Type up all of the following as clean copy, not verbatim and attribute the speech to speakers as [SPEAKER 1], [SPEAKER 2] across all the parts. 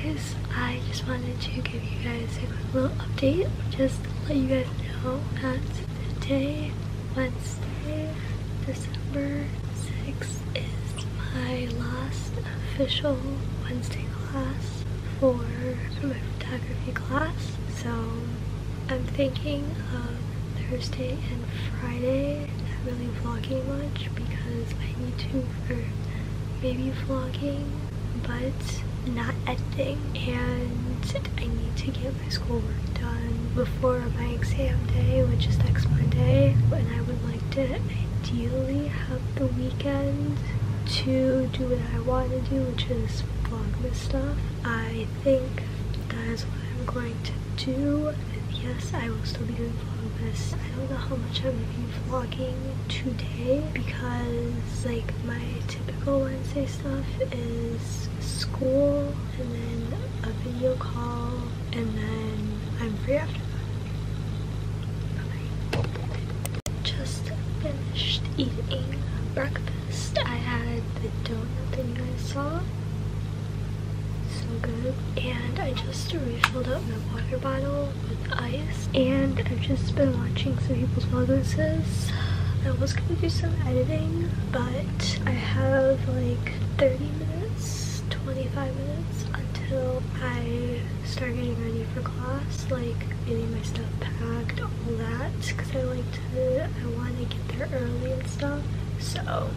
[SPEAKER 1] guys, I just wanted to give you guys a quick little update. Just to let you guys know that today, Wednesday, December 6th, is my last official Wednesday class for my photography class. So I'm thinking of Thursday and Friday not really vlogging much because I need to for maybe vlogging but not editing, and I need to get my schoolwork done before my exam day, which is next Monday. And I would like to ideally have the weekend to do what I want to do, which is Vlogmas stuff. I think that is what I'm going to do. Yes, I will still be doing Vlogmas. I don't know how much I'm going to be vlogging today because like my typical Wednesday stuff is school and then a video call and then I'm free after that. Bye. Just finished eating breakfast. I had the donut that you guys saw. So good. And I just refilled up my water bottle with ice, and I've just been watching some people's vlogmases. I was gonna do some editing, but I have like 30 minutes, 25 minutes until I start getting ready for class, like getting my stuff packed, all that, because I want to get there early and stuff. So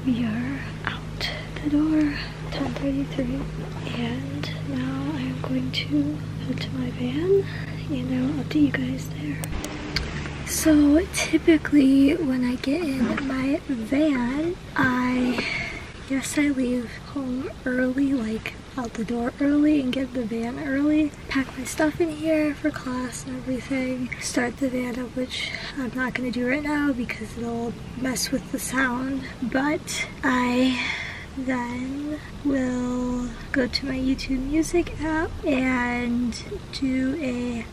[SPEAKER 1] we are out the door, 10:33, and now I'm going to head to my van and I will update you guys there. So typically when I get in my van, I leave home early, like out the door early, and get the van early, pack my stuff in here for class and everything, start the van up, which I'm not going to do right now because it'll mess with the sound, but I then will go to my YouTube music app and do a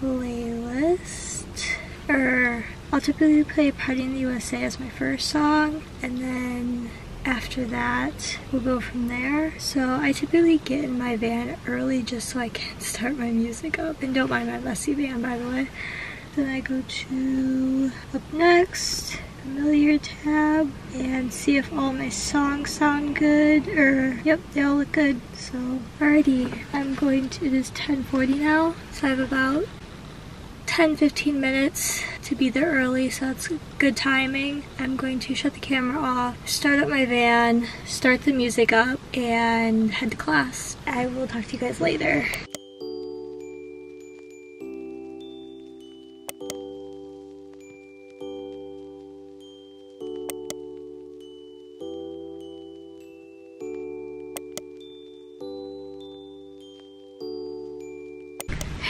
[SPEAKER 1] playlist, or I'll typically play Party in the USA as my first song, and then after that we'll go from there. So I typically get in my van early just so I can start my music up, and don't mind my messy van, by the way. Then I go to up next, familiar tab, and see if all my songs sound good, or yep, they all look good. So alrighty, it is 10:40 now, so I have about 10-15 minutes to be there early, so that's good timing. I'm going to shut the camera off, start up my van, start the music up, and head to class. I will talk to you guys later.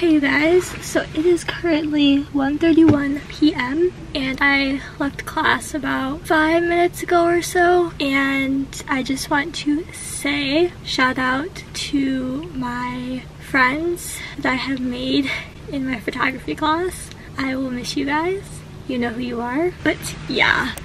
[SPEAKER 1] Hey you guys, so it is currently 1:31 p.m. and I left class about 5 minutes ago or so, and I just want to say shout out to my friends that I have made in my photography class. I will miss you guys. You know who you are. But yeah.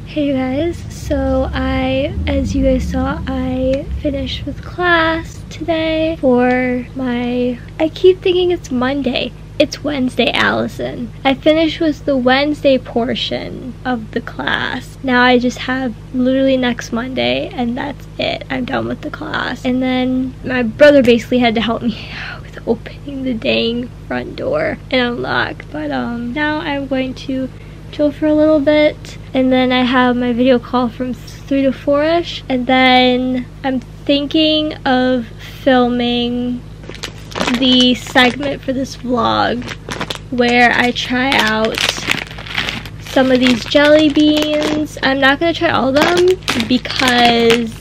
[SPEAKER 1] Hey you guys, so as you guys saw, I finished with class today for my, I keep thinking it's Monday. It's Wednesday, Allison. I finished with the Wednesday portion of the class. Now I just have literally next Monday and that's it. I'm done with the class. And then my brother basically had to help me out with opening the dang front door and unlock. But now I'm going to chill for a little bit, and then I have my video call from 3 to 4ish, and then I'm thinking of filming the segment for this vlog where I try out some of these jelly beans. I'm not going to try all of them because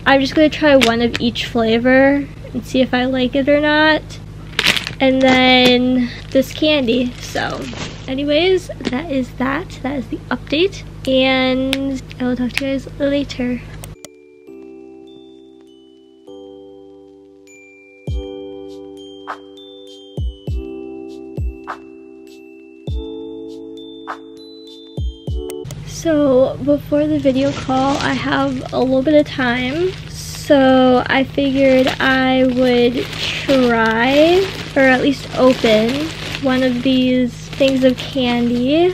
[SPEAKER 1] I'm just going to try one of each flavor and see if I like it or not, and then this candy. So anyways, that is the update, and I will talk to you guys later. So before the video call, I have a little bit of time, so I figured I would try, or at least open, one of these things of candy.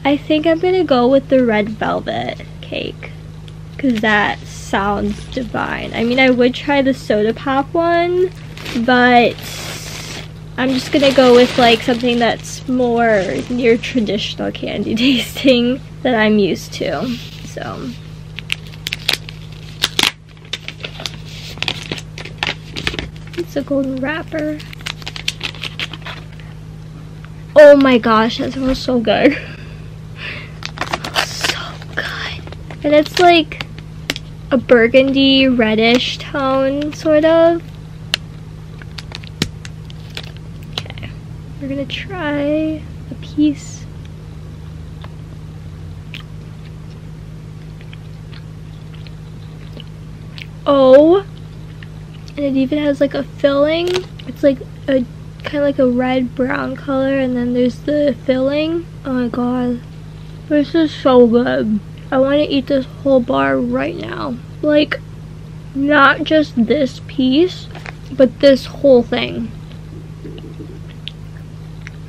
[SPEAKER 1] I think I'm gonna go with the red velvet cake because that sounds divine. I mean, I would try the soda pop one, but I'm just gonna go with like something that's more near traditional candy tasting that I'm used to. So it's a golden wrapper. Oh my gosh, that smells so good. So good. And it's like a burgundy reddish tone, sort of. Okay, we're gonna try a piece. Oh, and it even has like a filling. It's like a kind of like a red brown color, and then there's the filling. Oh my god, this is so good. I want to eat this whole bar right now. Like, not just this piece, but this whole thing.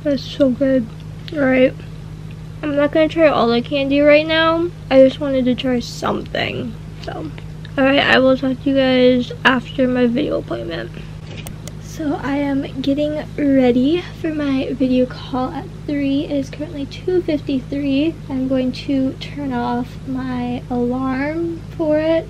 [SPEAKER 1] That's so good. Alright, I'm not gonna try all the candy right now. I just wanted to try something. So alright, I will talk to you guys after my video appointment. So I am getting ready for my video call at 3. It is currently 2:53. I'm going to turn off my alarm for it.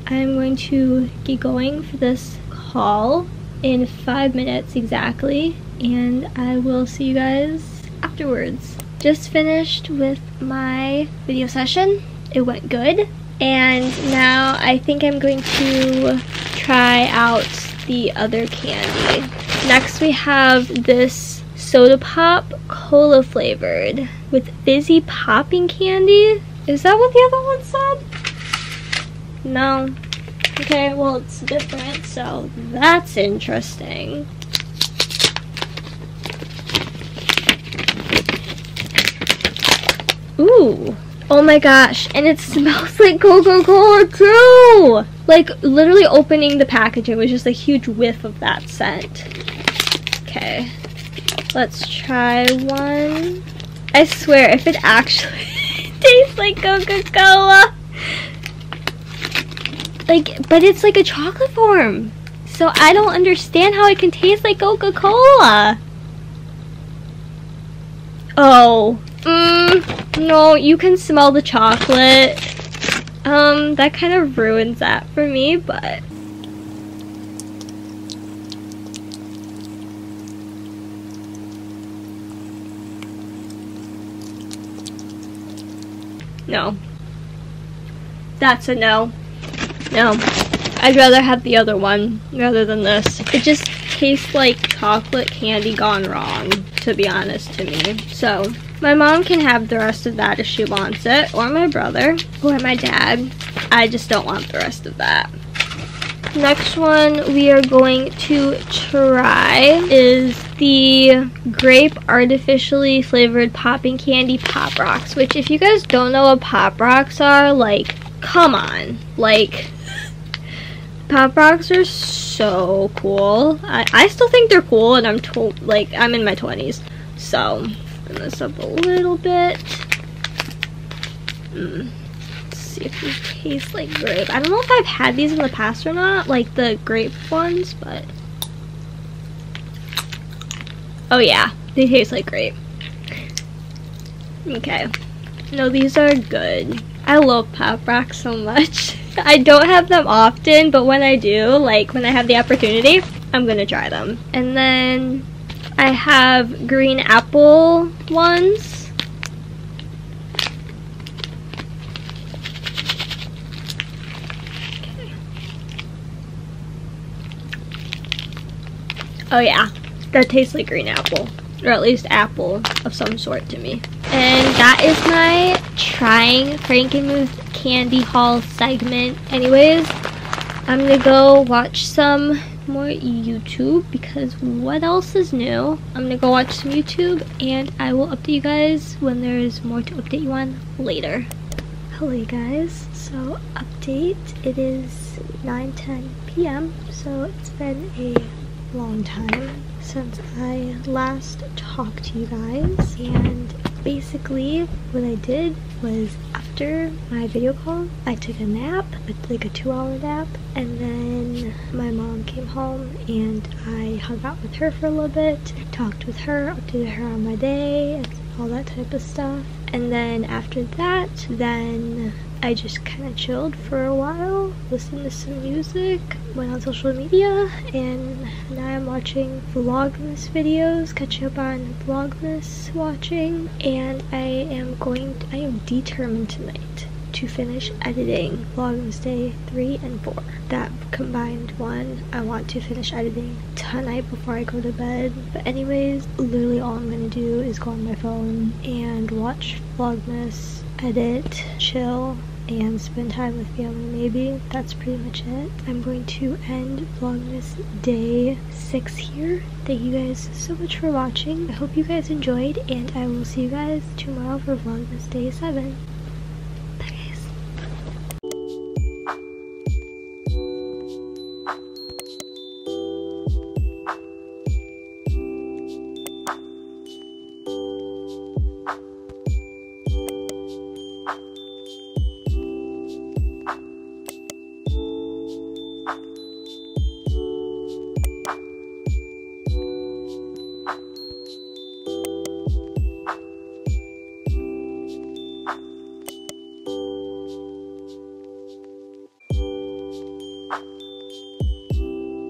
[SPEAKER 1] I'm going to get going for this call in 5 minutes exactly, and I will see you guys afterwards. Just finished with my video session. It went good, and now I think I'm going to try out the other candy. Next we have this soda pop cola flavored with fizzy popping candy. Is that what the other one said? No. Okay, well it's different, so that's interesting. Ooh. Oh my gosh, and it smells like Coca-Cola too! Like, literally opening the packaging was just a huge whiff of that scent. Okay, let's try one. I swear, if it actually tastes like Coca-Cola. Like, but it's like a chocolate form. So I don't understand how it can taste like Coca-Cola. Oh. No, you can smell the chocolate. That kind of ruins that for me, but no. That's a no. No. I'd rather have the other one rather than this. It just tastes like chocolate candy gone wrong, to be honest to me. So my mom can have the rest of that if she wants it, or my brother, or my dad. I just don't want the rest of that. Next one we are going to try is the grape artificially flavored popping candy Pop Rocks, which if you guys don't know what Pop Rocks are, like, come on. Like, Pop Rocks are so cool. I still think they're cool, and I'm in my 20s. So, open this up a little bit. Let's see if these taste like grape. I don't know if I've had these in the past or not, like the grape ones, but oh yeah, they taste like grape. Okay. No, these are good. I love Pop Rocks so much. I don't have them often, but when I do, like when I have the opportunity, I'm gonna try them. And then I have green apple ones. Okay. Oh yeah, that tastes like green apple. Or at least apple of some sort to me. And that is my trying Frankenmuth candy haul segment. Anyways, I'm gonna go watch some more YouTube because what else is new? I'm gonna go watch some YouTube and I will update you guys when there is more to update you on later. Hello you guys, so update, it is 9:10 p.m. so it's been a long time since I last talked to you guys, and basically what I did was after my video call I took a nap, like a 2-hour nap, and then my mom came home and I hung out with her for a little bit, talked with her, updated her on my day and all that type of stuff. And then after that, then I just kind of chilled for a while, listened to some music, went on social media, and now I'm watching Vlogmas videos, catching up on Vlogmas watching, and I am determined tonight to finish editing Vlogmas Day 3 and 4. That combined one, I want to finish editing tonight before I go to bed. But anyways, literally all I'm gonna do is go on my phone and watch Vlogmas, edit, chill, and spend time with family maybe. That's pretty much it. I'm going to end Vlogmas Day 6 here. Thank you guys so much for watching. I hope you guys enjoyed, and I will see you guys tomorrow for Vlogmas Day 7.